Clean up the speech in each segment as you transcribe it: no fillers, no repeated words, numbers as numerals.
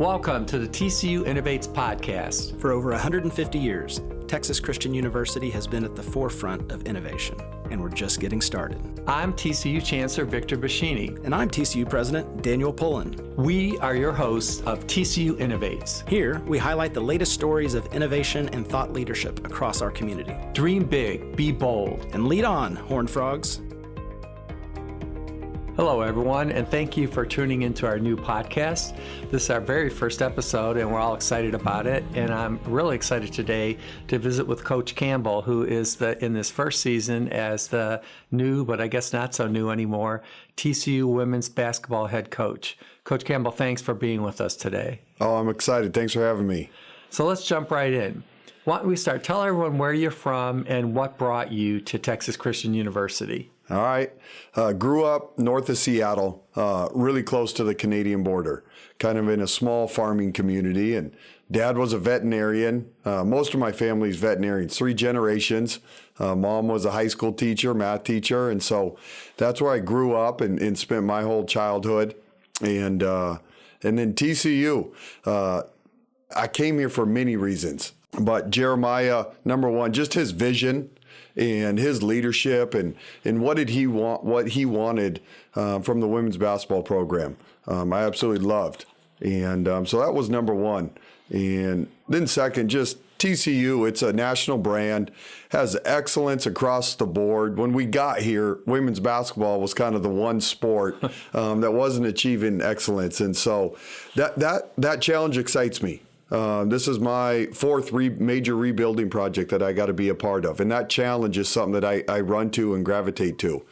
Welcome to the TCU Innovates podcast. For over 150 years, Texas Christian University has been at the forefront of innovation, and we're just getting started. I'm TCU Chancellor Victor Boschini. And I'm TCU President Daniel Pullen. We are your hosts of TCU Innovates. Here, we highlight the latest stories of innovation and thought leadership across our community. Dream big, be bold. And lead on, Horned Frogs. Hello, everyone, and thank you for tuning into our new podcast. This is our very first episode, and we're all excited about it. And I'm really excited today to visit with Coach Campbell, who is in this first season as the new, but I guess not so new anymore, TCU women's basketball head coach. Coach Campbell, thanks for being with us today. Oh, I'm excited. Thanks for having me. So let's jump right in. Why don't we start? Tell everyone where you're from and what brought you to Texas Christian University. All right. Grew up north of Seattle, really close to the Canadian border, kind of in a small farming community. And Dad was a veterinarian. Most of my family's veterinarians, 3 generations. Mom was a high school teacher, math teacher. And so that's where I grew up and spent my whole childhood. And then TCU, I came here for many reasons. But Jeremiah, number one, just his vision and his leadership and what did he want, what he wanted from the women's basketball program. I absolutely loved. And so that was number one. And then second, just TCU, it's a national brand, has excellence across the board. When we got here, women's basketball was kind of the one sport that wasn't achieving excellence. And so that challenge excites me. This is my 4th major rebuilding project that I got to be a part of. And that challenge is something that I run to and gravitate to.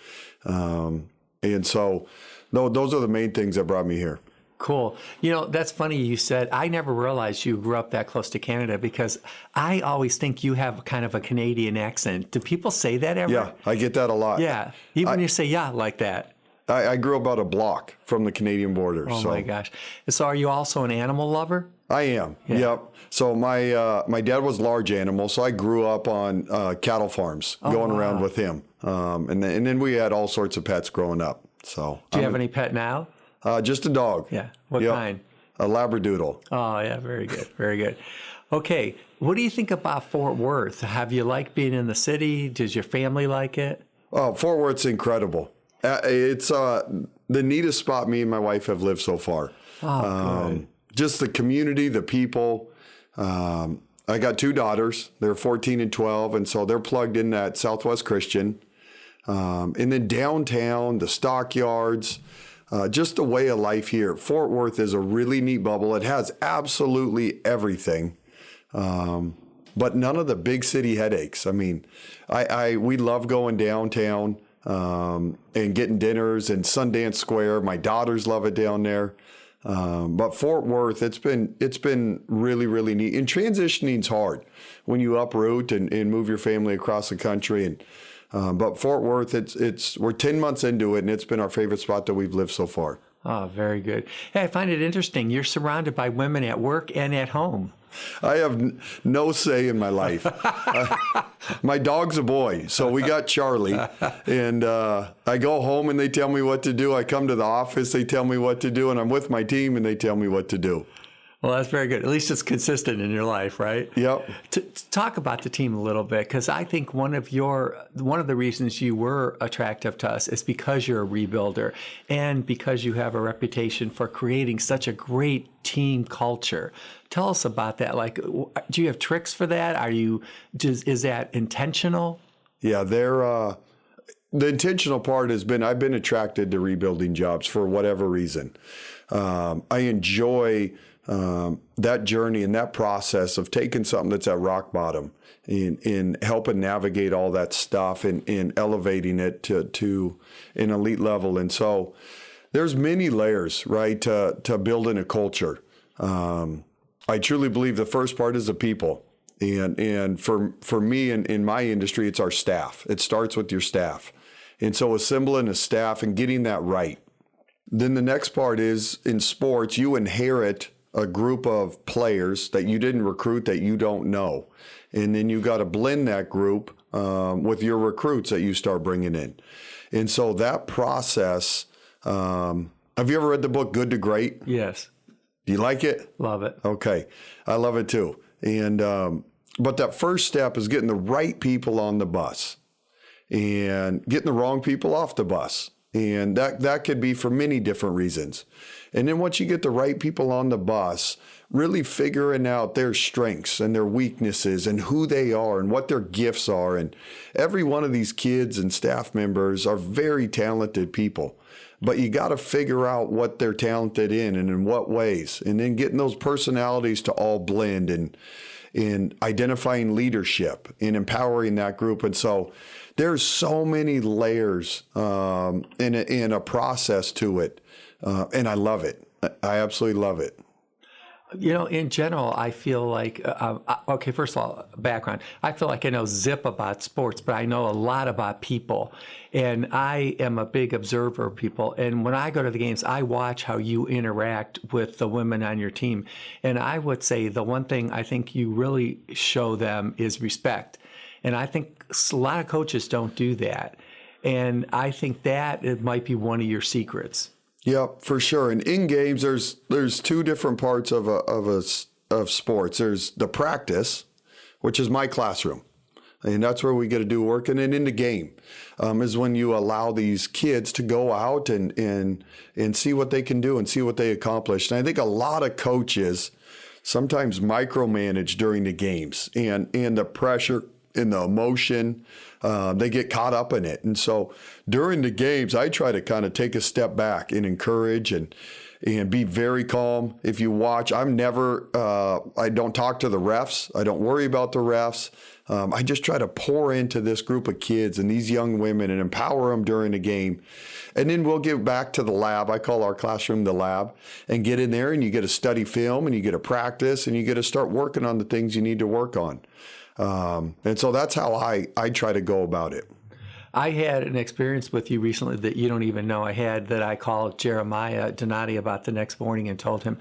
And so those are the main things that brought me here. Cool. You know, that's funny you said, I never realized you grew up that close to Canada because I always think you have kind of a Canadian accent. Do people say that ever? Yeah, I get that a lot. Yeah, even when you say yeah like that. I grew about a block from the Canadian border. Oh my gosh. So are you also an animal lover? I am. Yeah. Yep. So my dad was large animal, so I grew up on cattle farms, going around with him. And then we had all sorts of pets growing up. So do you have any pet now? Just a dog. Yeah. What kind? A Labradoodle. Oh yeah, very good. Very good. Okay. What do you think about Fort Worth? Have you liked being in the city? Does your family like it? Oh, Fort Worth's incredible. It's the neatest spot me and my wife have lived so far. Oh, good. Just the community, the people. I got 2 daughters. They're 14 and 12, and so they're plugged in at Southwest Christian. And then downtown, the stockyards, just the way of life here. Fort Worth is a really neat bubble. It has absolutely everything, but none of the big city headaches. I mean, we love going downtown and getting dinners and Sundance Square. My daughters love it down there. But Fort Worth, it's been really, really neat. And transitioning's hard when you uproot and move your family across the country. But Fort Worth, we're 10 months into it, and it's been our favorite spot that we've lived so far. Oh, very good. Hey, I find it interesting. You're surrounded by women at work and at home. I have no say in my life. My dog's a boy, so we got Charlie. And I go home and they tell me what to do. I come to the office, they tell me what to do, and I'm with my team and they tell me what to do. Well, that's very good. At least it's consistent in your life, right? Yep. To talk about the team a little bit, because I think one of the reasons you were attractive to us is because you're a rebuilder and because you have a reputation for creating such a great team culture. Tell us about that. Like, do you have tricks for that? Is that intentional? Yeah, the intentional part has been I've been attracted to rebuilding jobs for whatever reason. I enjoy that journey and that process of taking something that's at rock bottom and helping navigate all that stuff and elevating it to an elite level. And so there's many layers, right, to building a culture. I truly believe the first part is the people. And for me in my industry, it's our staff. It starts with your staff. And so assembling a staff and getting that right. Then the next part is in sports, you inherit a group of players that you didn't recruit that you don't know. And then you got to blend that group with your recruits that you start bringing in. And so that process, have you ever read the book Good to Great? Yes. Do you like it? Love it. Okay. I love it too. And, but that first step is getting the right people on the bus and getting the wrong people off the bus. And that could be for many different reasons. And then once you get the right people on the bus, really figuring out their strengths and their weaknesses and who they are and what their gifts are. And every one of these kids and staff members are very talented people. But you got to figure out what they're talented in and in what ways. And then getting those personalities to all blend and in identifying leadership and empowering that group. And so there's so many layers in a process to it. And I love it. I absolutely love it. You know, in general, I feel like, okay, first of all, background. I feel like I know zip about sports, but I know a lot about people. And I am a big observer of people. And when I go to the games, I watch how you interact with the women on your team. And I would say the one thing I think you really show them is respect. And I think a lot of coaches don't do that. And I think that it might be one of your secrets. Yep, for sure. And in games, there's two different parts of sports. There's the practice, which is my classroom, and that's where we get to do work. And then in the game is when you allow these kids to go out and see what they can do and see what they accomplish. And I think a lot of coaches sometimes micromanage during the games and the pressure and the emotion. They get caught up in it. And so during the games, I try to kind of take a step back and encourage and be very calm. If you watch, I don't talk to the refs. I don't worry about the refs. I just try to pour into this group of kids and these young women and empower them during the game. And then we'll get back to the lab. I call our classroom the lab, and get in there and you get to study film and you get to practice and you get to start working on the things you need to work on. And so that's how I try to go about it. I had an experience with you recently that you don't even know I had, that I called Jeremiah Donati about the next morning and told him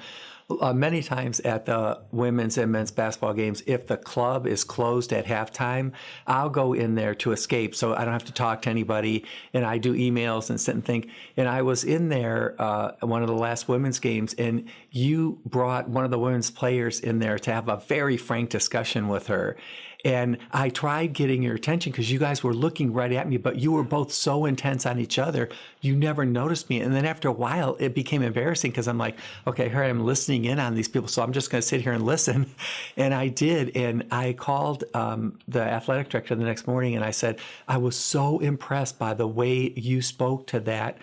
many times at the women's and men's basketball games, if the club is closed at halftime, I'll go in there to escape so I don't have to talk to anybody, and I do emails and sit and think. And I was in there one of the last women's games, and you brought one of the women's players in there to have a very frank discussion with her. And I tried getting your attention because you guys were looking right at me, but you were both so intense on each other, you never noticed me. And then after a while, it became embarrassing because I'm like, okay, here I am listening in on these people, so I'm just going to sit here and listen. And I did. And I called the athletic director the next morning, and I said, I was so impressed by the way you spoke to that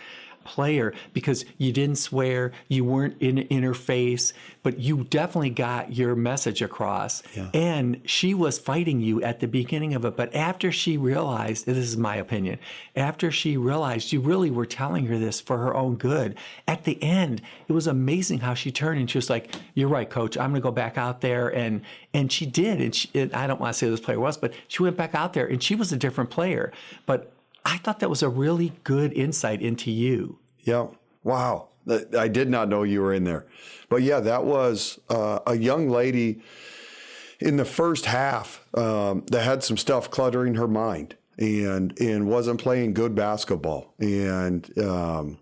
player, because you didn't swear, you weren't in her face, but you definitely got your message across. Yeah. And she was fighting you at the beginning of it, but after she realized, this is my opinion, after she realized you really were telling her this for her own good, at the end, it was amazing how she turned and she was like, you're right, coach, I'm going to go back out there. And she did. And I don't want to say who this player was, but she went back out there and she was a different player. But I thought that was a really good insight into you. Yeah. Wow. I did not know you were in there. But yeah, that was a young lady in the first half that had some stuff cluttering her mind and wasn't playing good basketball and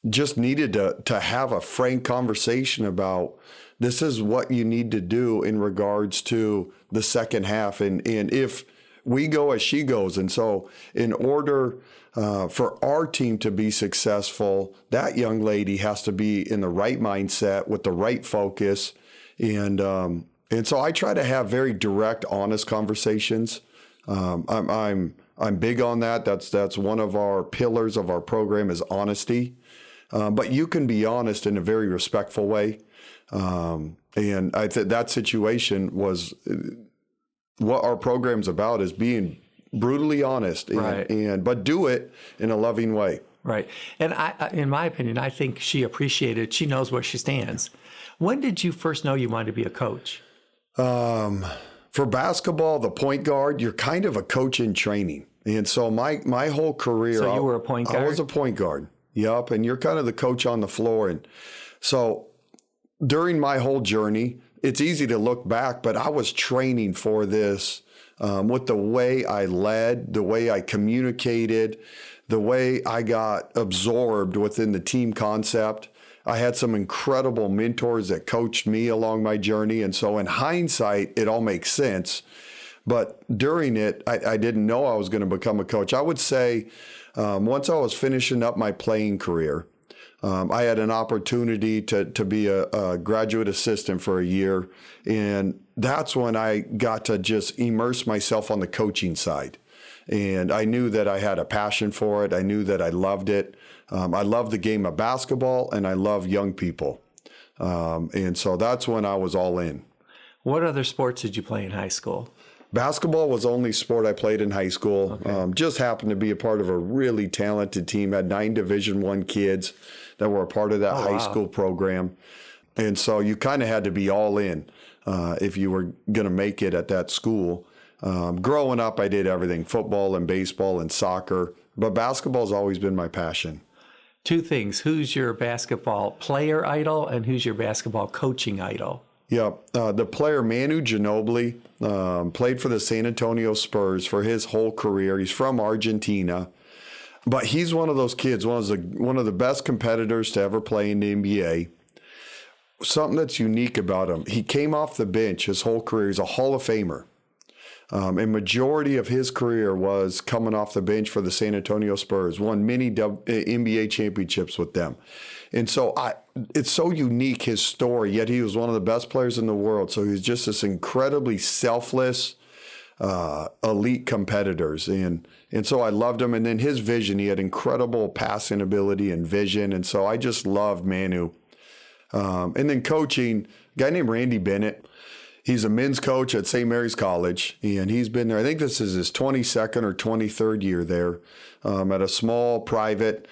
just needed to have a frank conversation about this is what you need to do in regards to the second half. And if we go as she goes. And so in order for our team to be successful, that young lady has to be in the right mindset with the right focus. And so I try to have very direct, honest conversations. I'm big on that. That's one of our pillars of our program is honesty. But you can be honest in a very respectful way. And I think that situation was what our program's about, is being brutally honest, but do it in a loving way. Right. And I, in my opinion, I think she appreciated, she knows where she stands. When did you first know you wanted to be a coach? For basketball, the point guard, you're kind of a coach in training. And so my whole career. So you were a point guard? I was a point guard. Yep. And you're kind of the coach on the floor. And so during my whole journey, it's easy to look back, but I was training for this with the way I led, the way I communicated, the way I got absorbed within the team concept. I had some incredible mentors that coached me along my journey. And so in hindsight, it all makes sense. But during it, I didn't know I was going to become a coach. I would say once I was finishing up my playing career, I had an opportunity to be a graduate assistant for a year. And that's when I got to just immerse myself on the coaching side. And I knew that I had a passion for it. I knew that I loved it. I love the game of basketball, and I love young people. And so that's when I was all in. What other sports did you play in high school? Basketball was the only sport I played in high school. Okay. Just happened to be a part of a really talented team. Had 9 Division I kids that were a part of that high school program. And so you kind of had to be all in if you were going to make it at that school. Growing up, I did everything, football and baseball and soccer. But basketball's always been my passion. 2 things. Who's your basketball player idol and who's your basketball coaching idol? Yeah, the player Manu Ginobili played for the San Antonio Spurs for his whole career. He's from Argentina, but he's one of those kids, one of the best competitors to ever play in the NBA. Something that's unique about him, he came off the bench his whole career. He's a Hall of Famer. And majority of his career was coming off the bench for the San Antonio Spurs, won many NBA championships with them. And so it's so unique, his story, yet he was one of the best players in the world. So he's just this incredibly selfless, elite competitors. And so I loved him. And then his vision, he had incredible passing ability and vision. And so I just loved Manu. And then coaching, a guy named Randy Bennett. He's a men's coach at St. Mary's College, and he's been there. I think this is his 22nd or 23rd year there at a small private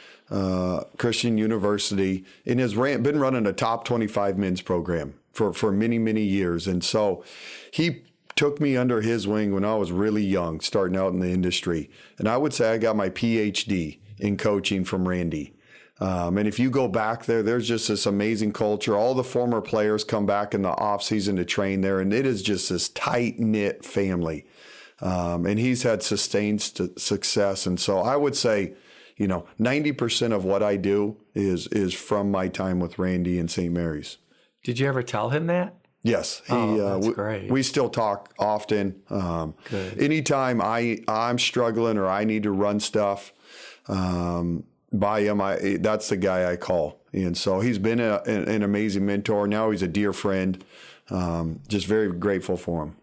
Christian university, and has been running a top 25 men's program for many, many years. And so he took me under his wing when I was really young, starting out in the industry. And I would say I got my PhD in coaching from Randy. And if you go back there, there's just this amazing culture. All the former players come back in the off season to train there, and it is just this tight knit family. And he's had sustained success. And so I would say, 90% of what I do is from my time with Randy in St. Mary's. Did you ever tell him that? Yes. That's great. We still talk often. Good. Anytime I'm struggling or I need to run stuff, by him, that's the guy I call. And so he's been an amazing mentor. Now he's a dear friend. Just very grateful for him.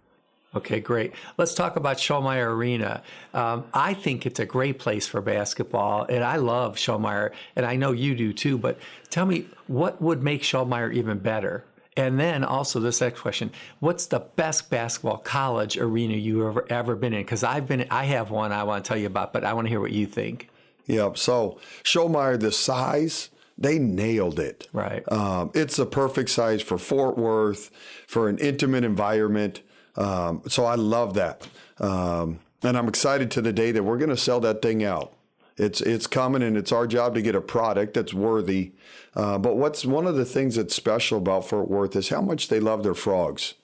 Okay, great. Let's talk about Schollmeyer Arena. I think it's a great place for basketball, and I love Schollmeyer, and I know you do too, but tell me, what would make Schollmeyer even better? And then also this next question, what's the best basketball college arena you've ever been in? Because I have one I want to tell you about, but I want to hear what you think. Yeah, so Schollmeyer, the size, they nailed it. Right. It's the perfect size for Fort Worth, for an intimate environment. So I love that. And I'm excited to the day that we're going to sell that thing out. It's coming, and it's our job to get a product that's worthy. But what's one of the things that's special about Fort Worth is how much they love their frogs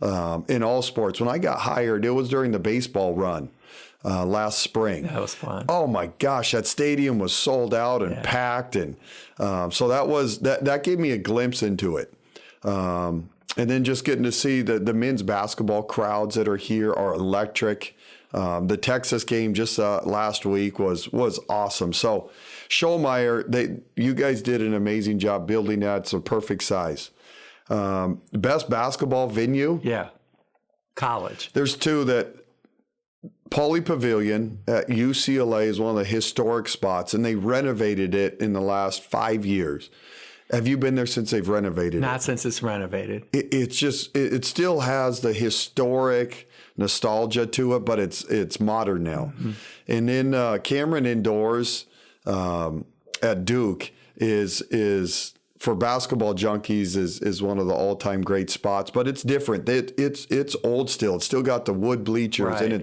in all sports. When I got hired, it was during the baseball run. Last spring. That was fun. Oh my gosh, that stadium was sold out and packed, and so that gave me a glimpse into it. And then just getting to see the men's basketball crowds that are here are electric. The Texas game just last week was awesome. So Schollmeyer, you guys did an amazing job building that. It's a perfect size. Best basketball venue? Yeah, college. There's 2 that. Pauley Pavilion at UCLA is one of the historic spots, and they renovated it in the last 5 years. Have you been there since they've renovated it? Not since it's renovated. It still has the historic nostalgia to it, but it's modern now. Mm-hmm. And then Cameron Indoors at Duke is for basketball junkies is one of the all-time great spots, but it's different. It's old still. It's still got the wood bleachers, right. And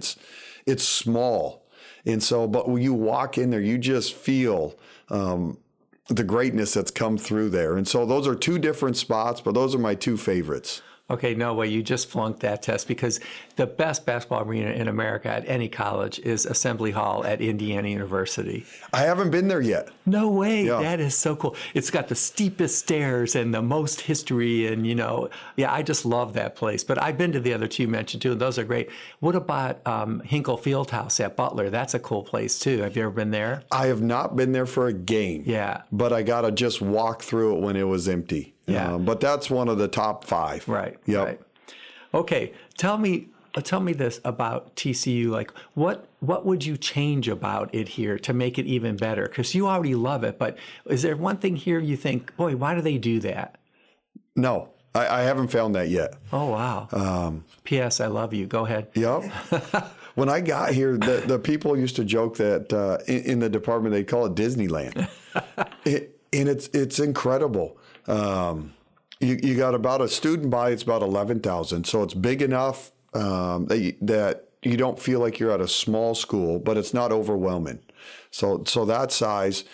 it's small. And so, but when you walk in there, you just feel the greatness that's come through there. And so those are 2 different spots, but those are my 2 favorites. Okay, no way. You just flunked that test because the best basketball arena in America at any college is Assembly Hall at Indiana University. I haven't been there yet. No way. Yeah. That is so cool. It's got the steepest stairs and the most history. And, yeah, I just love that place. But I've been to the other two you mentioned too, and those are great. What about Hinkle Fieldhouse at Butler? That's a cool place too. Have you ever been there? I have not been there for a game. Yeah. But I got to just walk through it when it was empty. Yeah. But that's one of the top 5. Right. Yep. Right. Okay. Tell me this about TCU. Like, what would you change about it here to make it even better? Because you already love it, but is there one thing here you think, boy, why do they do that? No, I haven't found that yet. Oh, wow. P.S. I love you. Go ahead. Yep. When I got here, the people used to joke that in the department, they call it Disneyland. And it's incredible. You got about a student body, it's about 11,000. So it's big enough that you don't feel like you're at a small school, but it's not overwhelming. So that size,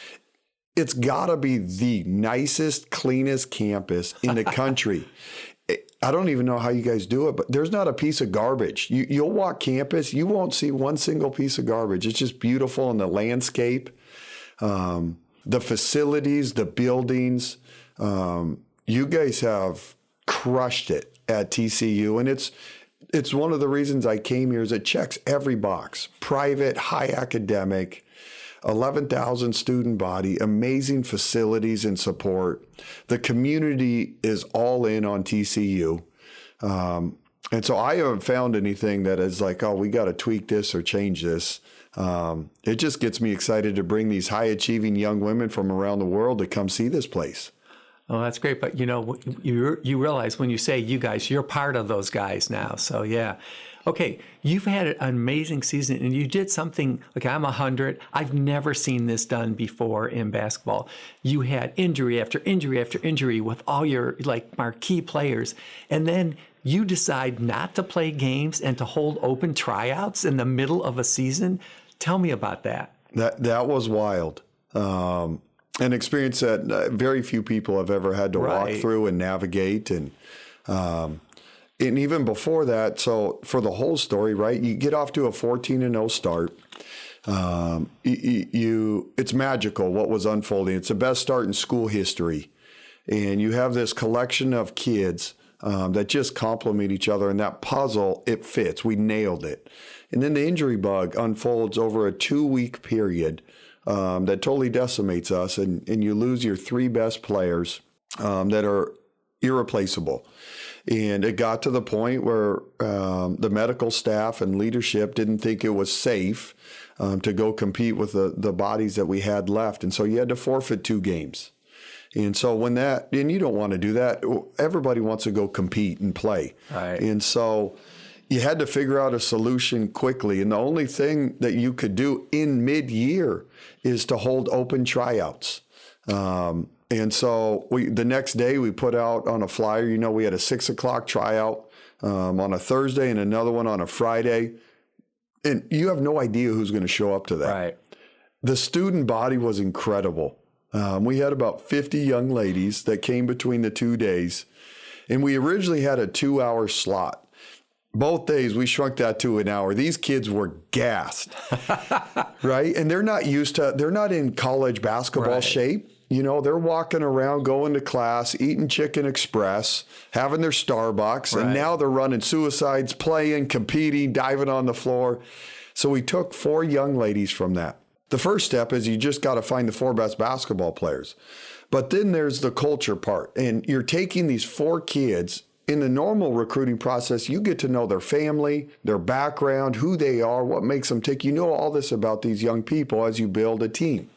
it's got to be the nicest, cleanest campus in the country. I don't even know how you guys do it, but there's not a piece of garbage. You'll walk campus, you won't see one single piece of garbage. It's just beautiful in the landscape, the facilities, the buildings. You guys have crushed it at TCU, and it's one of the reasons I came here is it checks every box. Private, high academic, 11,000 student body, amazing facilities and support. The community is all in on TCU. And so I haven't found anything that is like, oh, we got to tweak this or change this. It just gets me excited to bring these high achieving young women from around the world to come see this place. Oh, that's great. But, you realize when you say you guys, you're part of those guys now. So, yeah. Okay, you've had an amazing season, and you did something, like I'm 100. I've never seen this done before in basketball. You had injury after injury after injury with all your, marquee players, and then you decide not to play games and to hold open tryouts in the middle of a season. Tell me about that. That was wild. An experience that very few people have ever had to walk through and navigate. And even before that, so for the whole story, right, you get off to a 14-0 start. It's magical what was unfolding. It's the best start in school history. And you have this collection of kids that just complement each other. And that puzzle, it fits. We nailed it. And then the injury bug unfolds over a 2-week period that totally decimates us. And you lose your 3 best players that are irreplaceable. And it got to the point where the medical staff and leadership didn't think it was safe to go compete with the bodies that we had left. And so you had to forfeit 2 games. And so and you don't want to do that. Everybody wants to go compete and play. Right. And so you had to figure out a solution quickly. And the only thing that you could do in mid-year is to hold open tryouts. And so the next day we put out on a flyer, we had a 6:00 tryout on a Thursday and another one on a Friday. And you have no idea who's going to show up to that. Right. The student body was incredible. We had about 50 young ladies that came between the 2 days. And we originally had a 2-hour slot. Both days we shrunk that to an hour. These kids were gassed, right? And they're not in college basketball shape. They're walking around, going to class, eating Chicken Express, having their Starbucks, and now they're running suicides, playing, competing, diving on the floor. So we took 4 young ladies from that. The first step is you just got to find the 4 best basketball players. But then there's the culture part. And you're taking these 4 kids. In the normal recruiting process, you get to know their family, their background, who they are, what makes them tick. You know all this about these young people as you build a team.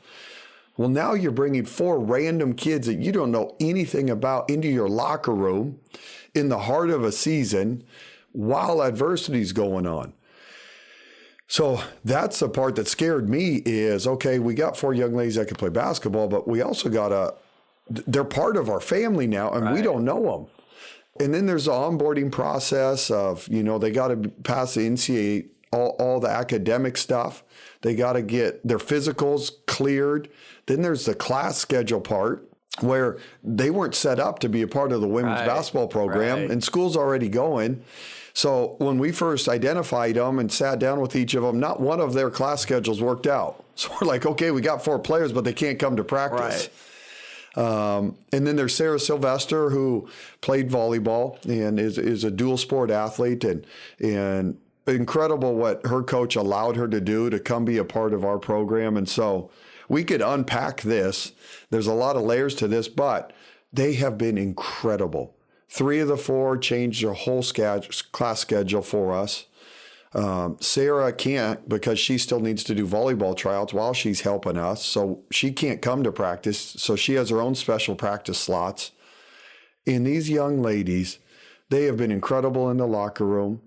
Well, now you're bringing 4 random kids that you don't know anything about into your locker room in the heart of a season while adversity's going on. So that's the part that scared me is, okay, we got 4 young ladies that can play basketball, but we also they're part of our family now, and we don't know them. And then there's the onboarding process of, they got to pass the NCAA, all the academic stuff. They got to get their physicals cleared. Then there's the class schedule part. where they weren't set up to be a part of the women's basketball program, and school's already going. So when we first identified them and sat down with each of them, not one of their class schedules worked out. So we're like, okay, we got 4 players, but they can't come to practice. And then there's Sarah Sylvester, who played volleyball and is a dual sport athlete, and incredible what her coach allowed her to do to come be a part of our program. And so we could unpack this. There's a lot of layers to this, but they have been incredible. 3 of the 4 changed their whole class schedule for us. Sarah can't because she still needs to do volleyball tryouts while she's helping us. So she can't come to practice. So she has her own special practice slots. And these young ladies, they have been incredible in the locker room.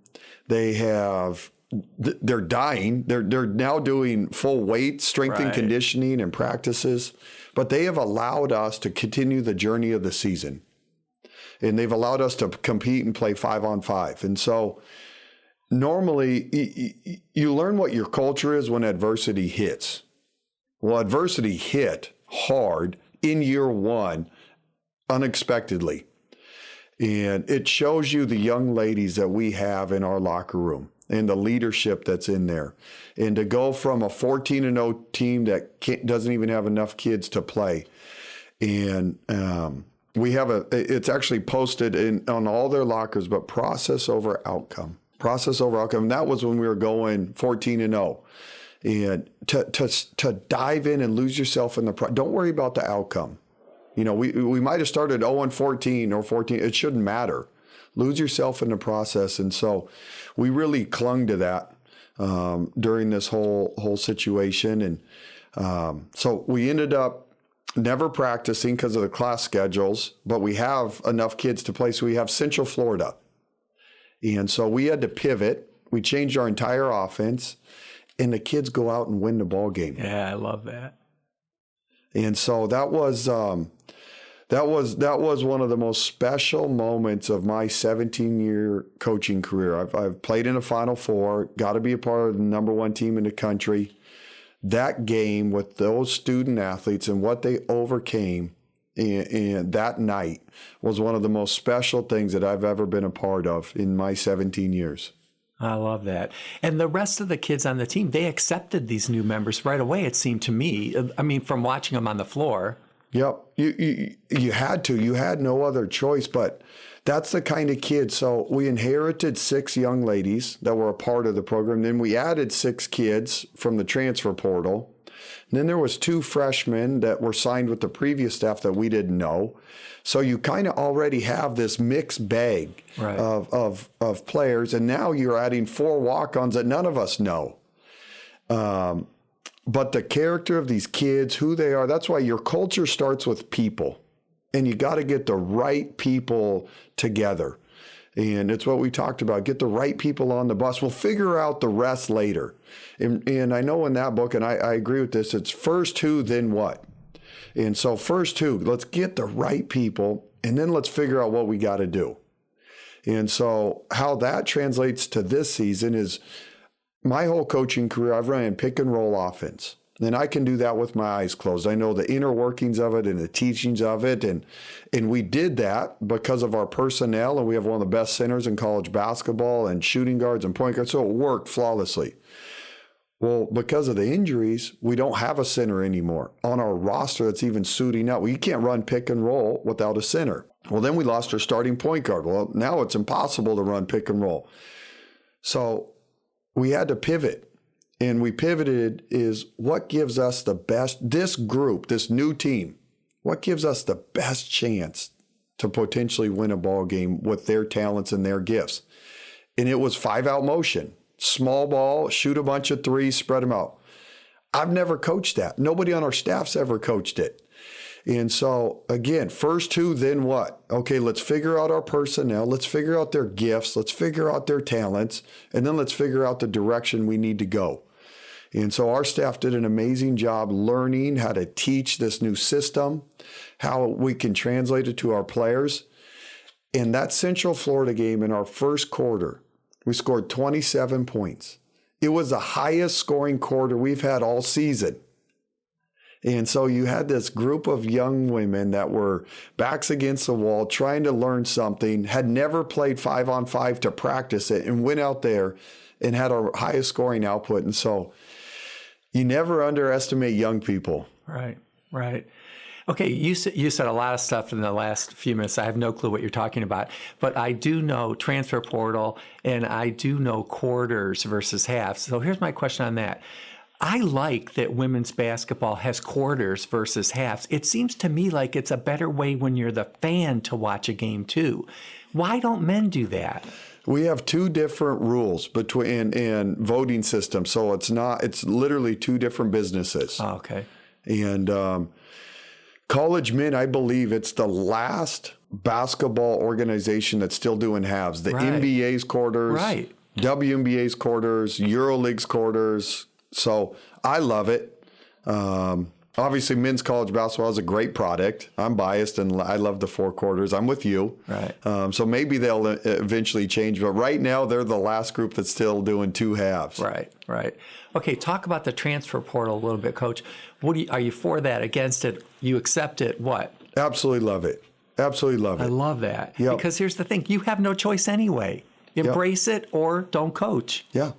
They're dying. They're now doing full weight strength and conditioning and practices, but they have allowed us to continue the journey of the season. And they've allowed us to compete and play 5-on-5. And so normally you learn what your culture is when adversity hits. Well, adversity hit hard in year 1 unexpectedly. And it shows you the young ladies that we have in our locker room and the leadership that's in there. And to go from a 14-0 team that doesn't even have enough kids to play. And we have it's actually posted on all their lockers, but process over outcome. Process over outcome. And that was when we were going 14-0. And to dive in and lose yourself in don't worry about the outcome. You know, we might have started 0-14 or 14. It shouldn't matter. Lose yourself in the process. And so we really clung to that during this whole situation. And so we ended up never practicing because of the class schedules, but we have enough kids to play. So we have Central Florida. And so we had to pivot. We changed our entire offense, and the kids go out and win the ball game. Yeah, I love that. And so that was one of the most special moments of my 17-year coaching career. I've played in a Final Four, got to be a part of the number 1 team in the country. That game with those student athletes and what they overcame and that night was one of the most special things that I've ever been a part of in my 17 years. I love that. And the rest of the kids on the team, they accepted these new members right away, it seemed to me. I mean, from watching them on the floor. Yep. You had to. You had no other choice, but that's the kind of kids. So we inherited 6 young ladies that were a part of the program. Then we added 6 kids from the transfer portal. And then there was 2 freshmen that were signed with the previous staff that we didn't know. So you kind of already have this mixed bag of players. And now you're adding 4 walk-ons that none of us know. But the character of these kids, who they are, that's why your culture starts with people. And you got to get the right people together. And it's what we talked about. Get the right people on the bus. We'll figure out the rest later. And I know in that book, and I agree with this, it's first who, then what. And so first who, let's get the right people, and then let's figure out what we got to do. And so how that translates to this season is my whole coaching career, I've run pick and roll offense. And I can do that with my eyes closed. I know the inner workings of it and the teachings of it. And we did that because of our personnel. And we have one of the best centers in college basketball and shooting guards and point guards. So it worked flawlessly. Well, because of the injuries, we don't have a center anymore on our roster that's even suiting up. Well, you can't run pick and roll without a center. Well, then we lost our starting point guard. Well, now it's impossible to run pick and roll. So we had to pivot. And we pivoted is what gives us the best, this group, this new team, what gives us the best chance to potentially win a ball game with their talents and their gifts. And it was 5-out motion, small ball, shoot a bunch of 3s, spread them out. I've never coached that. Nobody on our staff's ever coached it. And so, again, first who, then what? Okay, let's figure out our personnel. Let's figure out their gifts. Let's figure out their talents. And then let's figure out the direction we need to go. And so our staff did an amazing job learning how to teach this new system, how we can translate it to our players. In that Central Florida game in our first quarter, we scored 27 points. It was the highest scoring quarter we've had all season. And so you had this group of young women that were backs against the wall, trying to learn something, had never played 5-on-5 to practice it, and went out there and had our highest scoring output. And so you never underestimate young people. Right, right. Okay, you said a lot of stuff in the last few minutes. I have no clue what you're talking about, but I do know transfer portal, and I do know quarters versus halves. So here's my question on that. I like that women's basketball has quarters versus halves. It seems to me like it's a better way when you're the fan to watch a game too. Why don't men do that? We have two different rules between in voting systems, so it's literally two different businesses. Oh, okay. And college men, I believe it's the last basketball organization that's still doing halves. The Right. NBA's quarters, Right. WNBA's quarters, EuroLeague's quarters. So I love it. Obviously, men's college basketball is a great product. I'm biased, and I love the 4 quarters. I'm with you. Right. So maybe they'll eventually change. But right now, they're the last group that's still doing 2 halves. Right, right. Okay, talk about the transfer portal a little bit, Coach. Are you for that, against it? You accept it, what? Absolutely love it. Absolutely love it. I love that. Yep. Because here's the thing. You have no choice anyway. Embrace it or don't coach. Yeah.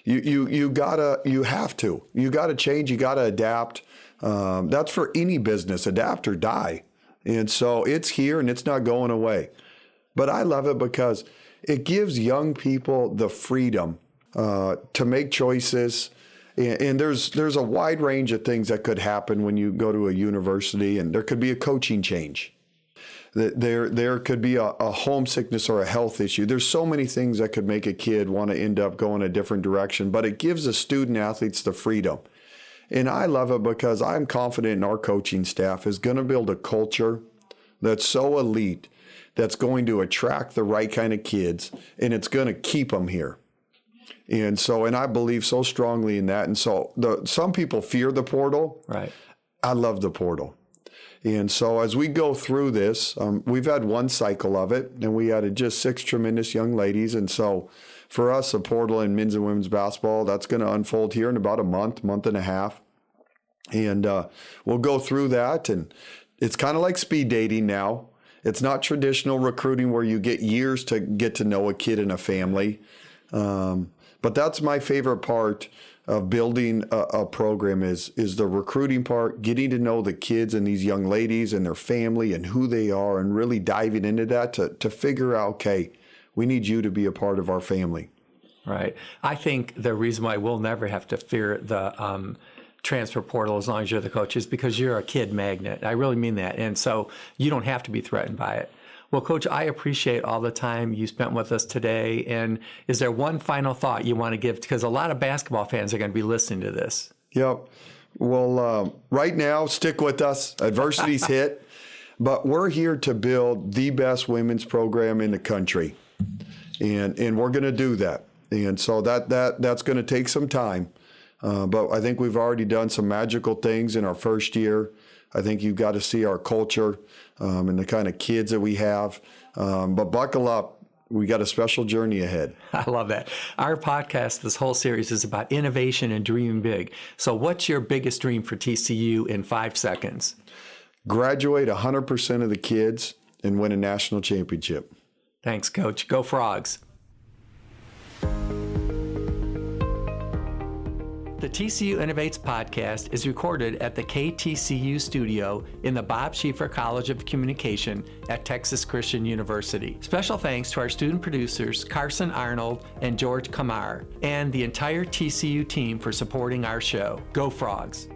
You have to. You gotta change, you gotta adapt. That's for any business, adapt or die. And so it's here and it's not going away. But I love it because it gives young people the freedom to make choices. And there's a wide range of things that could happen when you go to a university, and there could be a coaching change. There could be a homesickness or a health issue. There's so many things that could make a kid want to end up going a different direction, but it gives the student athletes the freedom. And I love it because I'm confident in our coaching staff is going to build a culture that's so elite, that's going to attract the right kind of kids, and it's going to keep them here. And I believe so strongly in that. And so some people fear the portal. Right. I love the portal. And so as we go through this, we've had one cycle of it, and we added just 6 tremendous young ladies. And so for us, a portal in men's and women's basketball, that's going to unfold here in about a month and a half. And we'll go through that. And it's kind of like speed dating now. It's not traditional recruiting where you get years to get to know a kid and a family. But that's my favorite part of building a program is the recruiting part, getting to know the kids and these young ladies and their family and who they are, and really diving into that to figure out, okay, we need you to be a part of our family. Right. I think the reason why we'll never have to fear the transfer portal as long as you're the coach is because you're a kid magnet. I really mean that. And so you don't have to be threatened by it. Well, Coach, I appreciate all the time you spent with us today. And is there one final thought you want to give? Because a lot of basketball fans are going to be listening to this. Yep. Well, right now, stick with us. Adversity's hit. But we're here to build the best women's program in the country. And we're going to do that. And so that's going to take some time. But I think we've already done some magical things in our first year. I think you've got to see our culture and the kind of kids that we have. But buckle up. We got a special journey ahead. I love that. Our podcast, this whole series, is about innovation and dreaming big. So what's your biggest dream for TCU in 5 seconds? Graduate 100% of the kids and win a national championship. Thanks, Coach. Go Frogs. The TCU Innovates podcast is recorded at the KTCU studio in the Bob Schieffer College of Communication at Texas Christian University. Special thanks to our student producers, Carson Arnold and George Kamar, and the entire TCU team for supporting our show. Go Frogs!